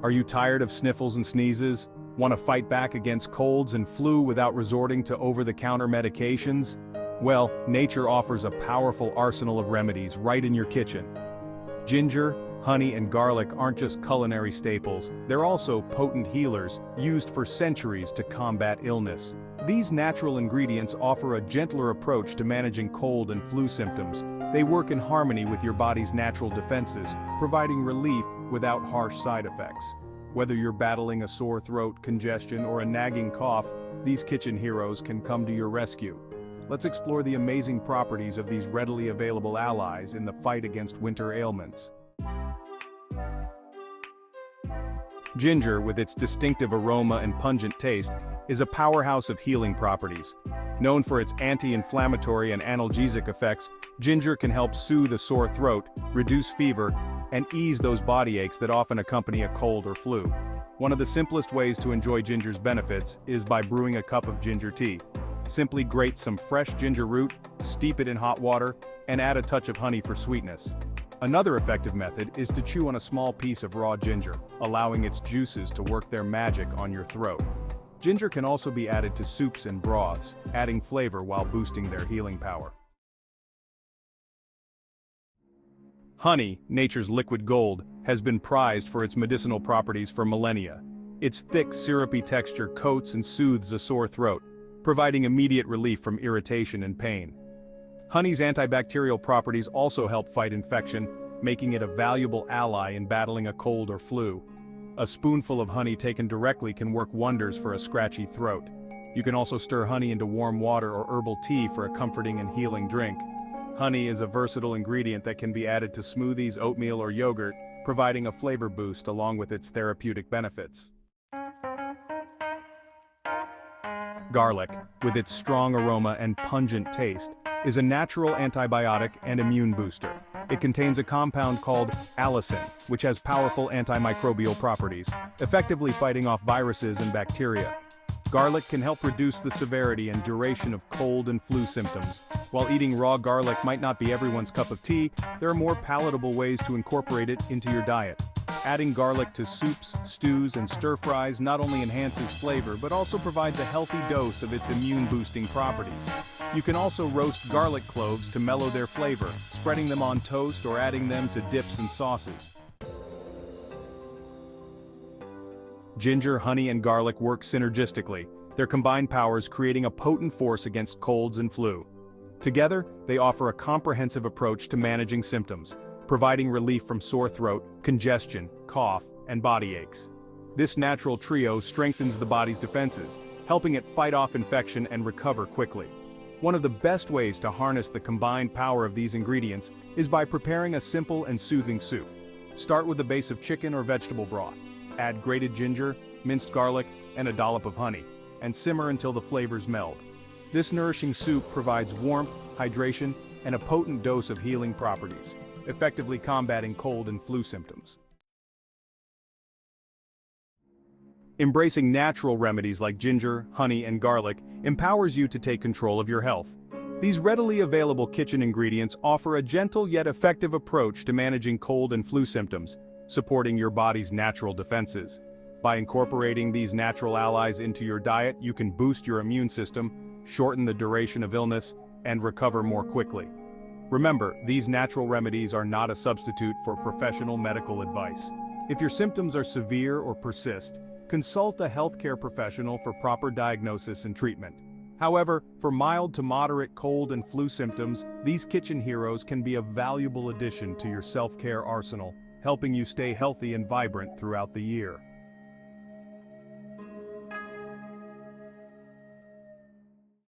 Are you tired of sniffles and sneezes? Want to fight back against colds and flu without resorting to over-the-counter medications? Well, nature offers a powerful arsenal of remedies right in your kitchen. Ginger, honey, and garlic aren't just culinary staples, they're also potent healers, used for centuries to combat illness. These natural ingredients offer a gentler approach to managing cold and flu symptoms. They work in harmony with your body's natural defenses, providing relief without harsh side effects. Whether you're battling a sore throat, congestion, or a nagging cough, these kitchen heroes can come to your rescue. Let's explore the amazing properties of these readily available allies in the fight against winter ailments. Ginger, with its distinctive aroma and pungent taste, is a powerhouse of healing properties. Known for its anti-inflammatory and analgesic effects, ginger can help soothe a sore throat, reduce fever, and ease those body aches that often accompany a cold or flu. One of the simplest ways to enjoy ginger's benefits is by brewing a cup of ginger tea. Simply grate some fresh ginger root, steep it in hot water, and add a touch of honey for sweetness. Another effective method is to chew on a small piece of raw ginger, allowing its juices to work their magic on your throat. Ginger can also be added to soups and broths, adding flavor while boosting their healing power. Honey, nature's liquid gold, has been prized for its medicinal properties for millennia. Its thick, syrupy texture coats and soothes a sore throat, providing immediate relief from irritation and pain. Honey's antibacterial properties also help fight infection, making it a valuable ally in battling a cold or flu. A spoonful of honey taken directly can work wonders for a scratchy throat. You can also stir honey into warm water or herbal tea for a comforting and healing drink. Honey is a versatile ingredient that can be added to smoothies, oatmeal, or yogurt, providing a flavor boost along with its therapeutic benefits. Garlic, with its strong aroma and pungent taste, is a natural antibiotic and immune booster. It contains a compound called allicin, which has powerful antimicrobial properties, effectively fighting off viruses and bacteria. Garlic can help reduce the severity and duration of cold and flu symptoms. While eating raw garlic might not be everyone's cup of tea, there are more palatable ways to incorporate it into your diet. Adding garlic to soups, stews, and stir-fries not only enhances flavor but also provides a healthy dose of its immune-boosting properties. You can also roast garlic cloves to mellow their flavor, spreading them on toast or adding them to dips and sauces. Ginger, honey, and garlic work synergistically, their combined powers creating a potent force against colds and flu. Together, they offer a comprehensive approach to managing symptoms, providing relief from sore throat, congestion, cough, and body aches. This natural trio strengthens the body's defenses, helping it fight off infection and recover quickly. One of the best ways to harness the combined power of these ingredients is by preparing a simple and soothing soup. Start with a base of chicken or vegetable broth. Add grated ginger, minced garlic, and a dollop of honey, and simmer until the flavors meld. This nourishing soup provides warmth, hydration, and a potent dose of healing properties, effectively combating cold and flu symptoms. Embracing natural remedies like ginger, honey, and garlic empowers you to take control of your health. These readily available kitchen ingredients offer a gentle yet effective approach to managing cold and flu symptoms, supporting your body's natural defenses. By incorporating these natural allies into your diet, you can boost your immune system, shorten the duration of illness, and recover more quickly. Remember, these natural remedies are not a substitute for professional medical advice. If your symptoms are severe or persist, consult a healthcare professional for proper diagnosis and treatment. However, for mild to moderate cold and flu symptoms, these kitchen heroes can be a valuable addition to your self-care arsenal, helping you stay healthy and vibrant throughout the year.